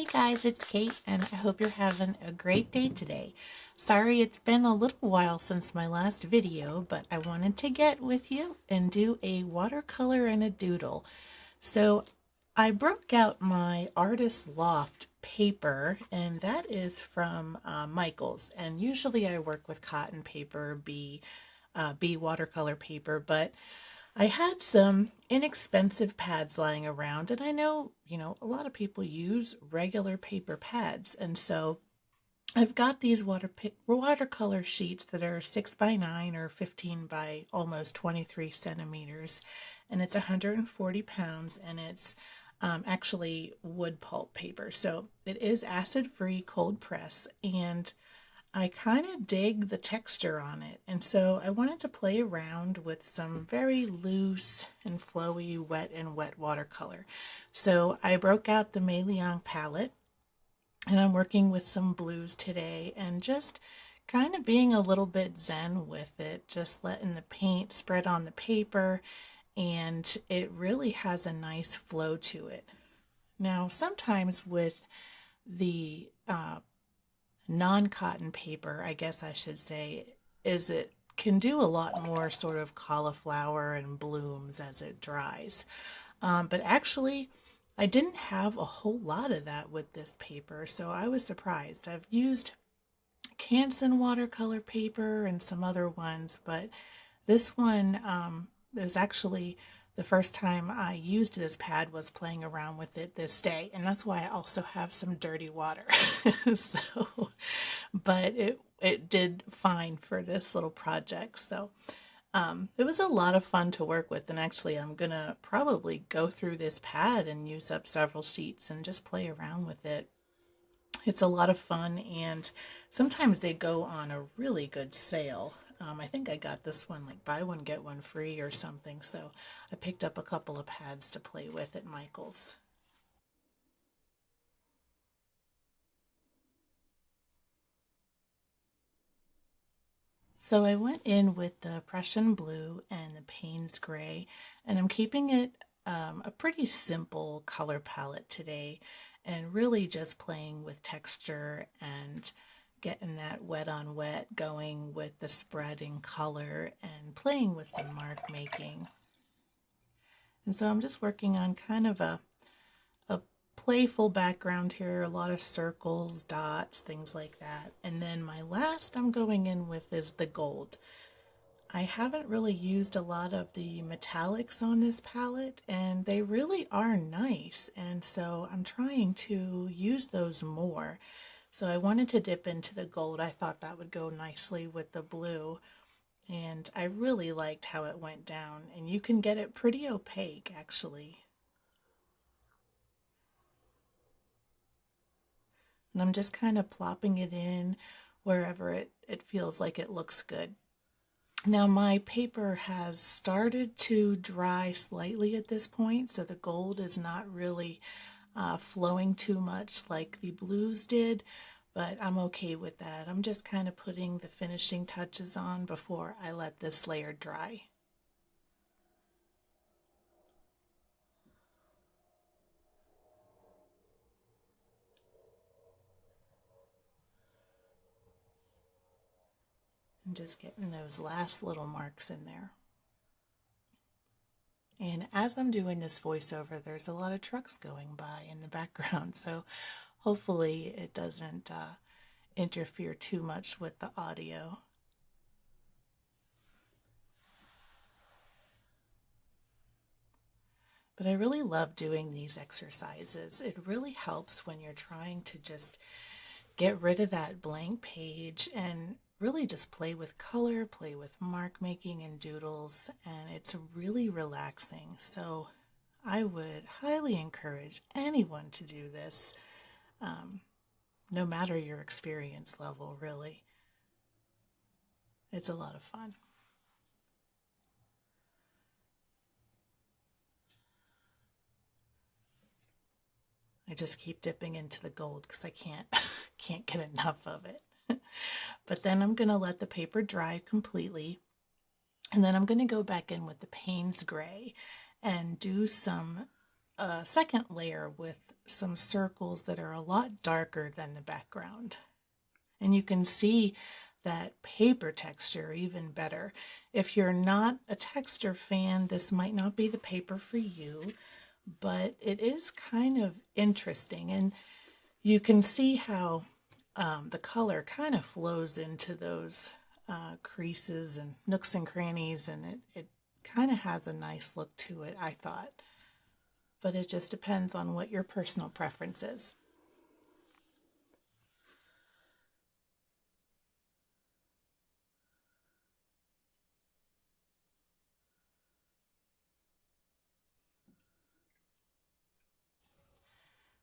Hey guys, it's Kate, and I hope you're having a great day today. Sorry it's been a little while since my last video, but I wanted to get with you and do a watercolor and a doodle. So I broke out my Artist Loft paper, and that is from Michaels. And usually I work with cotton paper, B watercolor paper, but I had some inexpensive pads lying around, and I know, a lot of people use regular paper pads, and so I've got these watercolor sheets that are 6 by 9 or 15 by almost 23 centimeters, and it's 140 pounds, and it's actually wood pulp paper. So it is acid free, cold press, and I kind of dig the texture on it. And so I wanted to play around with some very loose and flowy wet watercolor. So I broke out the Meliang palette, and I'm working with some blues today and just kind of being a little bit zen with it, just letting the paint spread on the paper, and it really has a nice flow to it. Now, sometimes with the non-cotton paper, I guess I should say, is it can do a lot more sort of cauliflower and blooms as it dries. But actually, I didn't have a whole lot of that with this paper, so I was surprised. I've used Canson watercolor paper and some other ones, but this one is actually the first time I used this pad was playing around with it this day, and that's why I also have some dirty water. So, but it did fine for this little project. So it was a lot of fun to work with, and actually I'm gonna probably go through this pad and use up several sheets and just play around with it. It's a lot of fun, and sometimes they go on a really good sale. I think I got this one like buy one get one free or something, so I picked up a couple of pads to play with at Michael's. So I went in with the Prussian blue and the Payne's gray, and I'm keeping it a pretty simple color palette today, and really just playing with texture and getting that wet on wet going with the spread in color and playing with some mark making. And so I'm just working on kind of a playful background here, a lot of circles, dots, things like that. And then my last I'm going in with is the gold. I haven't really used a lot of the metallics on this palette, and they really are nice, and so I'm trying to use those more. So I wanted to dip into the gold. I thought that would go nicely with the blue, and I really liked how it went down, and you can get it pretty opaque actually. And I'm just kind of plopping it in wherever it feels like it looks good. Now my paper has started to dry slightly at this point, so the gold is not really flowing too much like the blues did, but I'm okay with that. I'm just kind of putting the finishing touches on before I let this layer dry. And just getting those last little marks in there. And as I'm doing this voiceover, there's a lot of trucks going by in the background, so hopefully it doesn't interfere too much with the audio. But I really love doing these exercises. It really helps when you're trying to just get rid of that blank page and really just play with color, play with mark making and doodles, and it's really relaxing. So I would highly encourage anyone to do this, no matter your experience level, really. It's a lot of fun. I just keep dipping into the gold because I can't get enough of it. But then I'm going to let the paper dry completely, and then I'm going to go back in with the Payne's gray and do some a second layer with some circles that are a lot darker than the background. And you can see that paper texture even better. If you're not a texture fan, this might not be the paper for you, but it is kind of interesting. And you can see how the color kind of flows into those creases and nooks and crannies, and it kind of has a nice look to it, I thought. But it just depends on what your personal preference is.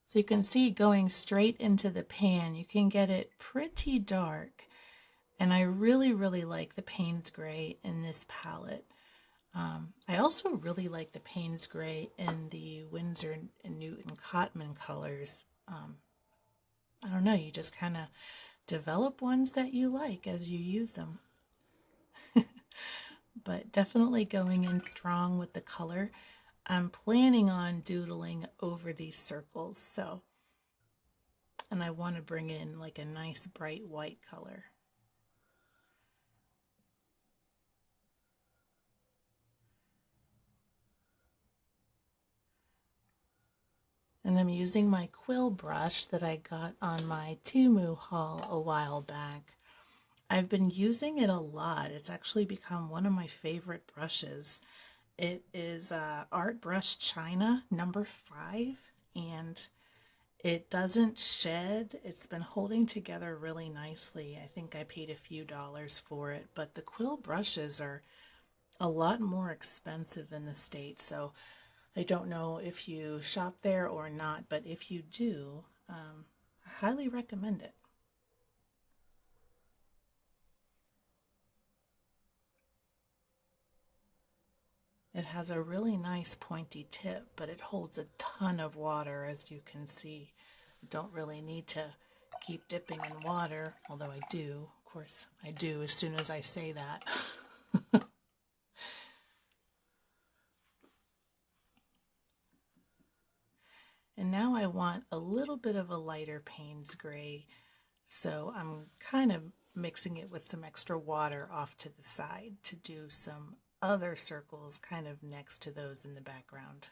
So you can see going straight into the pan, you can get it pretty dark. And I really, really like the Payne's Gray in this palette. I also really like the Payne's Gray in the Winsor and Newton Cotman colors. I don't know, you just kind of develop ones that you like as you use them. But definitely going in strong with the color. I'm planning on doodling over these circles, so, and I want to bring in like a nice bright white color. And I'm using my quill brush that I got on my Temu haul a while back. I've been using it a lot. It's actually become one of my favorite brushes. It is Art Brush China number 5, and it doesn't shed. It's been holding together really nicely. I think I paid a few dollars for it, but the quill brushes are a lot more expensive in the States, so I don't know if you shop there or not, but if you do, I highly recommend it. It has a really nice pointy tip, but it holds a ton of water, as you can see. I don't really need to keep dipping in water, although I do. Of course, I do as soon as I say that. And now I want a little bit of a lighter Payne's Gray, so I'm kind of mixing it with some extra water off to the side to do some other circles kind of next to those in the background.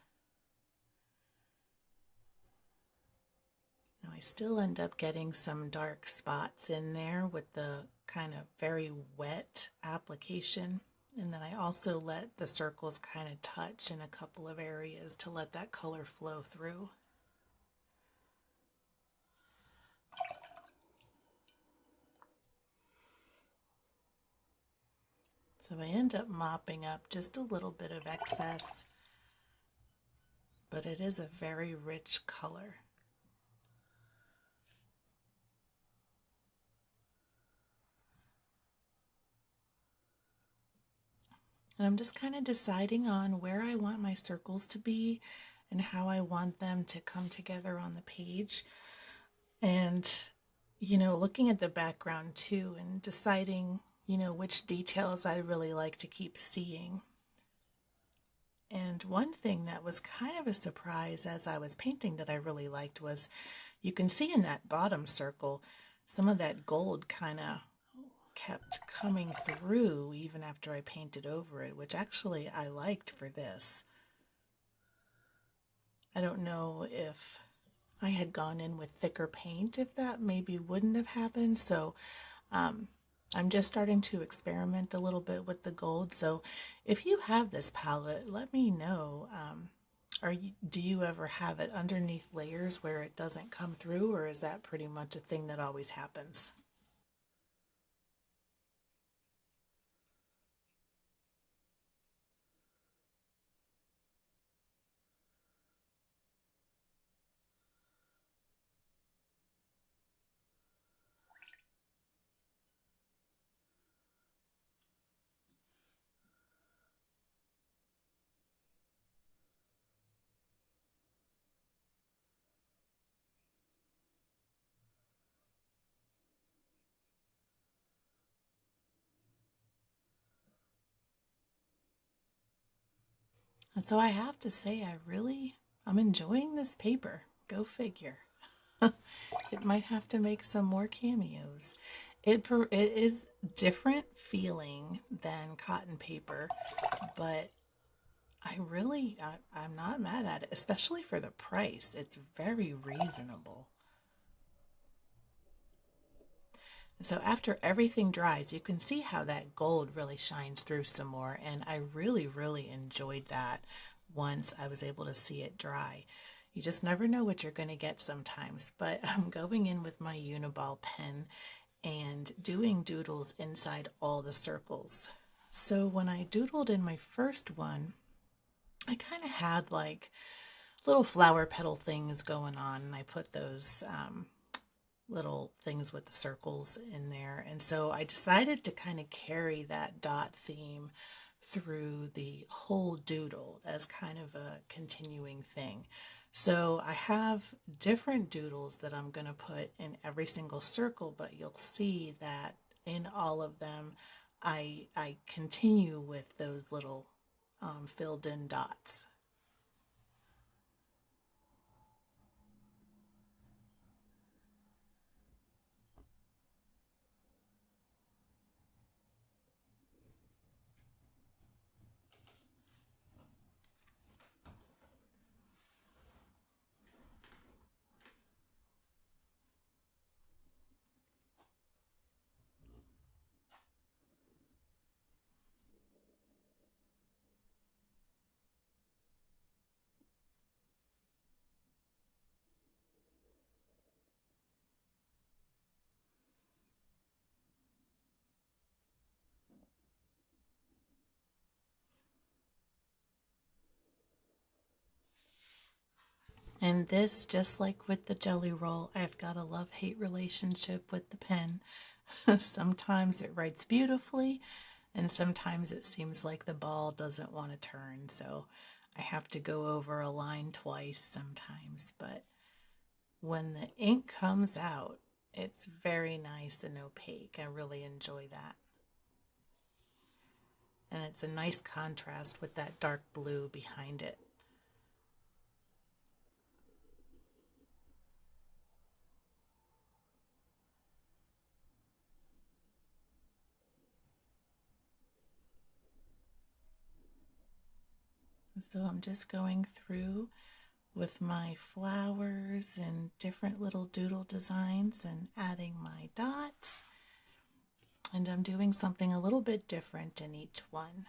Now I still end up getting some dark spots in there with the kind of very wet application. And then I also let the circles kind of touch in a couple of areas to let that color flow through. So I end up mopping up just a little bit of excess, but it is a very rich color. And I'm just kind of deciding on where I want my circles to be and how I want them to come together on the page. And, looking at the background too and deciding, which details I really like to keep seeing. And one thing that was kind of a surprise as I was painting that I really liked was you can see in that bottom circle some of that gold kind of kept coming through even after I painted over it, which actually I liked for this. I don't know if I had gone in with thicker paint, if that maybe wouldn't have happened. So I'm just starting to experiment a little bit with the gold. So if you have this palette, let me know. Do you ever have it underneath layers where it doesn't come through, or is that pretty much a thing that always happens? And so I have to say, I really I'm enjoying this paper. Go figure. It might have to make some more cameos. It is different feeling than cotton paper, but I'm not mad at it, especially for the price. It's very reasonable. So after everything dries, you can see how that gold really shines through some more, and I really enjoyed that once I was able to see it dry. You just never know what you're going to get sometimes, but I'm going in with my Uniball pen and doing doodles inside all the circles. So when I doodled in my first one, I kind of had like little flower petal things going on, and I put those little things with the circles in there. And so I decided to kind of carry that dot theme through the whole doodle as kind of a continuing thing. So I have different doodles that I'm going to put in every single circle, but you'll see that in all of them, I continue with those little filled in dots. And this, just like with the jelly roll, I've got a love-hate relationship with the pen. Sometimes it writes beautifully, and sometimes it seems like the ball doesn't want to turn, so I have to go over a line twice sometimes. But when the ink comes out, it's very nice and opaque. I really enjoy that. And it's a nice contrast with that dark blue behind it. So I'm just going through with my flowers and different little doodle designs and adding my dots. And I'm doing something a little bit different in each one.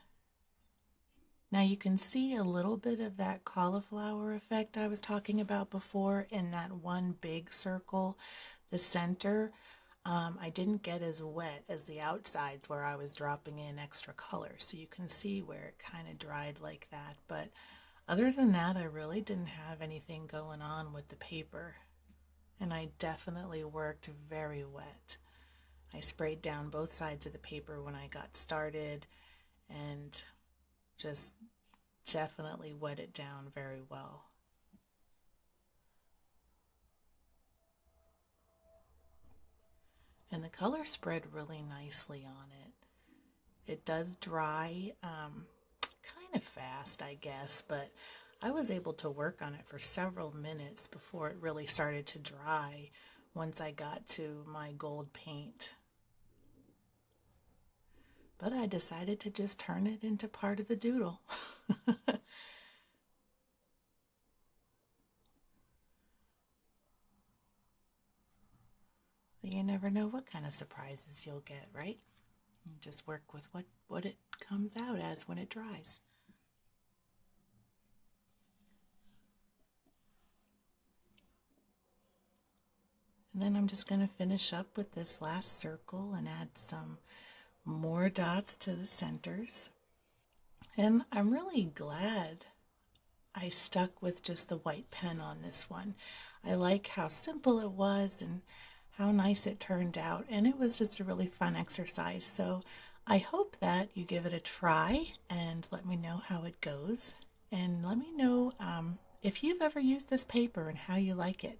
Now you can see a little bit of that cauliflower effect I was talking about before in that one big circle. The center, I didn't get as wet as the outsides where I was dropping in extra color. So you can see where it kind of dried like that. But other than that, I really didn't have anything going on with the paper. And I definitely worked very wet. I sprayed down both sides of the paper when I got started and just definitely wet it down very well. And the color spread really nicely on it. It does dry kind of fast, I guess, but I was able to work on it for several minutes before it really started to dry once I got to my gold paint. But I decided to just turn it into part of the doodle. You never know what kind of surprises you'll get, right? You just work with what it comes out as when it dries. And then I'm just going to finish up with this last circle and add some more dots to the centers. And I'm really glad I stuck with just the white pen on this one. I like how simple it was and how nice it turned out, and it was just a really fun exercise. So I hope that you give it a try and let me know how it goes, and let me know if you've ever used this paper and how you like it.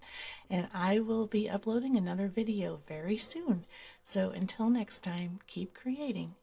And I will be uploading another video very soon. So until next time, keep creating.